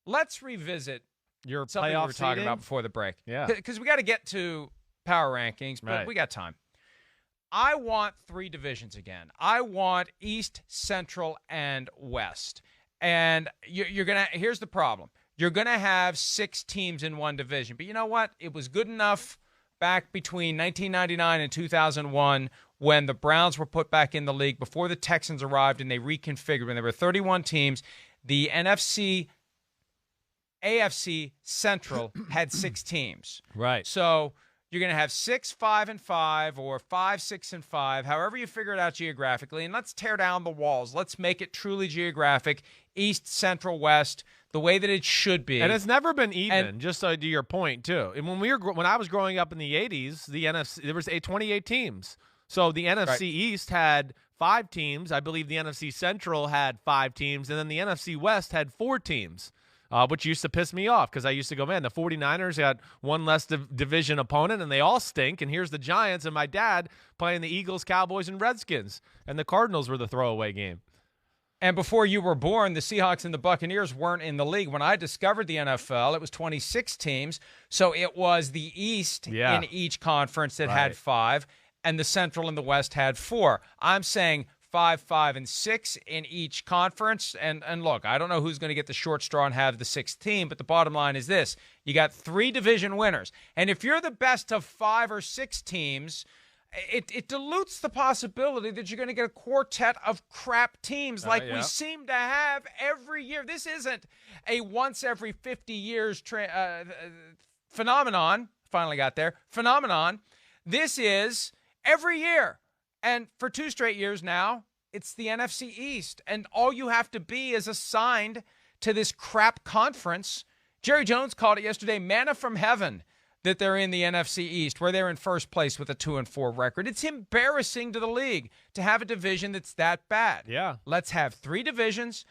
let's revisit Your something we playoff were talking seeding? about before the break. Yeah. Because we got to get to power rankings, but Right. we got time. I want 3 divisions again. I want East, Central, and West. And you're going to – here's the problem. You're going to have 6 teams in one division. But you know what? It was good enough back between 1999 and 2001 when the Browns were put back in the league, before the Texans arrived and they reconfigured. When there were 31 teams, the NFC, AFC Central had 6 teams. Right. So you're going to have 6, 5, and 5, or 5, 6, and 5, however you figure it out geographically. And let's tear down the walls. Let's make it truly geographic, East, Central, West, the way that it should be. And it's never been even, just to your point, too. And when I was growing up in the 80s, the NFC, there was 28 teams. So the NFC East had 5 teams. I believe the NFC Central had 5 teams. And then the NFC West had 4 teams, which used to piss me off because I used to go, man, the 49ers got one less division opponent, and they all stink. And here's the Giants and my dad playing the Eagles, Cowboys, and Redskins. And the Cardinals were the throwaway game. And before you were born, the Seahawks and the Buccaneers weren't in the league. When I discovered the NFL, it was 26 teams. So it was the East in each conference that had 5, and the Central and the West had 4. I'm saying 5, 5, and 6 in each conference. And look, I don't know who's going to get the short straw and have the 6th team, but the bottom line is this. You got 3 division winners. And if you're the best of 5 or 6 teams, it dilutes the possibility that you're going to get a quartet of crap teams like we seem to have every year. This isn't a once every 50 years phenomenon. Finally got there. Phenomenon. This is every year. And for 2 straight years now, it's the NFC East. And all you have to be is assigned to this crap conference. Jerry Jones called it yesterday manna from heaven that they're in the NFC East, where they're in first place with a 2-4 record. It's embarrassing to the league to have a division that's that bad. Yeah. Let's have 3 divisions.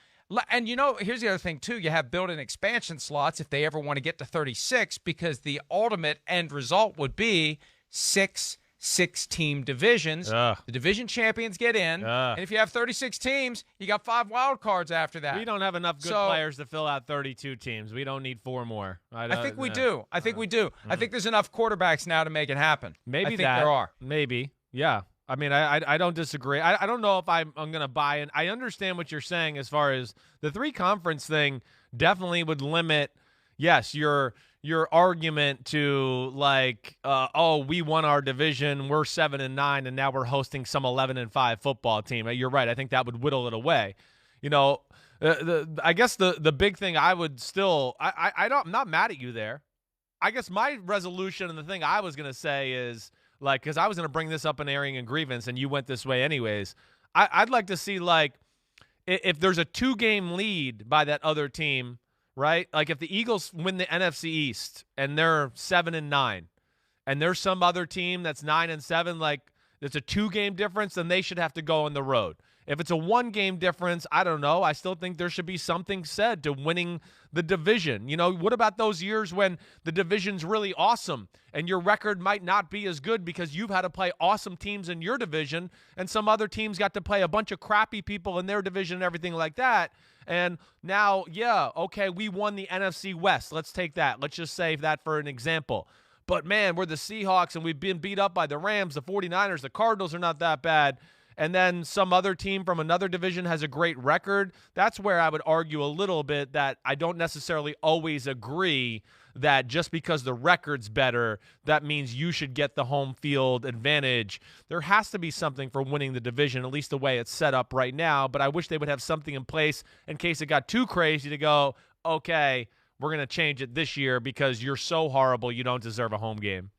And, here's the other thing, too. You have built-in expansion slots if they ever want to get to 36, because the ultimate end result would be 6 6-team divisions. The division champions get in. And if you have 36 teams, you got 5 wild cards after that. We don't have enough good players to fill out 32 teams. We don't need 4 more. I think we do. I think we do. I think there's enough quarterbacks now to make it happen. Maybe I think there are. Maybe. Yeah. I mean, I don't disagree. I don't know if I'm going to buy in. I understand what you're saying as far as the 3-conference thing definitely would limit, yes, your argument to like, we won our division, we're 7-9, and now we're hosting some 11-5 football team. You're right. I think that would whittle it away. I guess the big thing I would still, I'm not mad at you there. I guess my resolution and the thing I was going to say is, like, because I was going to bring this up in airing and grievance, and you went this way anyways. I'd like to see, like, if there's a 2-game lead by that other team, right? Like if the Eagles win the NFC East and they're 7-9, and there's some other team that's 9-7, like it's a 2-game difference, then they should have to go on the road. If it's a 1-game difference, I don't know. I still think there should be something said to winning the division. What about those years when the division's really awesome and your record might not be as good because you've had to play awesome teams in your division and some other teams got to play a bunch of crappy people in their division and everything like that? And now, we won the NFC West. Let's take that. Let's just save that for an example. But, man, we're the Seahawks and we've been beat up by the Rams, the 49ers, the Cardinals are not that bad. And then some other team from another division has a great record. That's where I would argue a little bit that I don't necessarily always agree that just because the record's better, that means you should get the home field advantage. There has to be something for winning the division, at least the way it's set up right now. But I wish they would have something in place in case it got too crazy to go, okay, we're going to change it this year because you're so horrible you don't deserve a home game.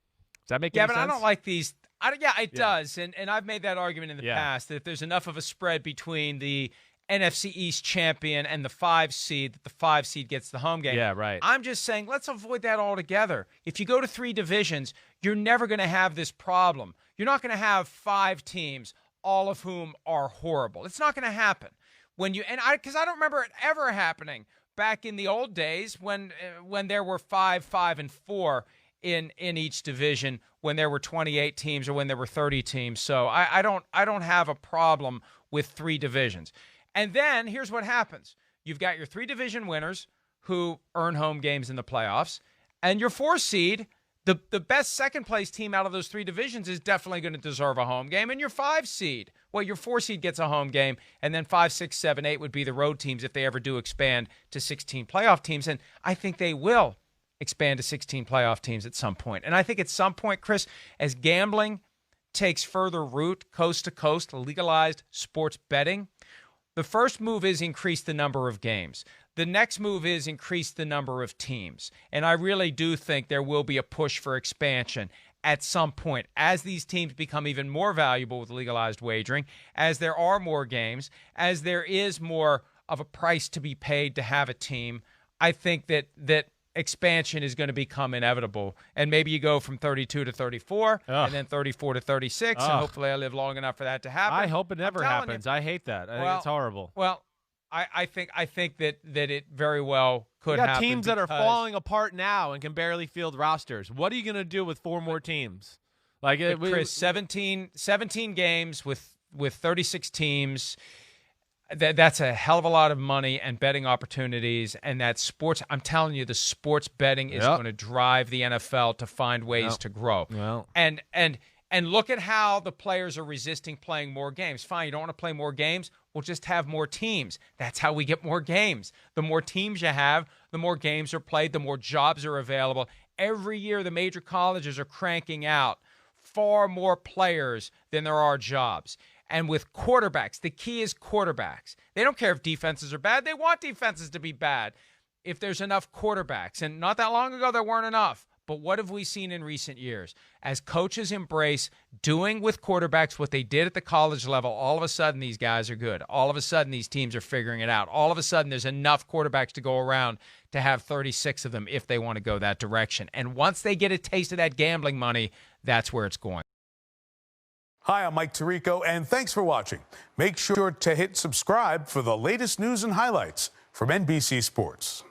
Does that make any sense? Yeah, but I don't like these. It does, and I've made that argument in the past that if there's enough of a spread between the NFC East champion and the 5 seed, that the 5 seed gets the home game. Yeah, right. I'm just saying let's avoid that altogether. If you go to 3 divisions, you're never going to have this problem. You're not going to have 5 teams, all of whom are horrible. It's not going to happen. Because I don't remember it ever happening back in the old days when there were 5, 5, and 4 in each division, when there were 28 teams or when there were 30 teams. So I don't have a problem with 3 divisions. And then here's what happens. You've got your 3 division winners who earn home games in the playoffs. And your 4 seed, the best second-place team out of those 3 divisions is definitely going to deserve a home game. And your 5 seed, well, your 4 seed gets a home game, and then 5, 6, 7, 8 would be the road teams if they ever do expand to 16 playoff teams. And I think they will expand to 16 playoff teams at some point. And I think at some point, Chris, as gambling takes further root coast to coast, legalized sports betting, the first move is increase the number of games. The next move is increase the number of teams. And I really do think there will be a push for expansion at some point as these teams become even more valuable with legalized wagering, as there are more games, as there is more of a price to be paid to have a team. I think that expansion is going to become inevitable. And maybe you go from 32 to 34 and then 34 to 36. And hopefully I live long enough for that to happen. I hope it never happens. I hate that. I think it's horrible. Well, I think that it very well could happen. You got teams that are falling apart now and can barely field rosters. What are you going to do with 4 more teams? Like Chris, 17 games with 36 teams. That's a hell of a lot of money and betting opportunities, and that sports. I'm telling you, the sports betting is going to drive the NFL to find ways to grow. Well. And look at how the players are resisting playing more games. Fine, you don't want to play more games? We'll just have more teams. That's how we get more games. The more teams you have, the more games are played, the more jobs are available. Every year, the major colleges are cranking out far more players than there are jobs. And with quarterbacks, the key is quarterbacks. They don't care if defenses are bad. They want defenses to be bad if there's enough quarterbacks. And not that long ago, there weren't enough. But what have we seen in recent years? As coaches embrace doing with quarterbacks what they did at the college level, all of a sudden these guys are good. All of a sudden these teams are figuring it out. All of a sudden there's enough quarterbacks to go around to have 36 of them if they want to go that direction. And once they get a taste of that gambling money, that's where it's going. Hi, I'm Mike Tirico, and thanks for watching. Make sure to hit subscribe for the latest news and highlights from NBC Sports.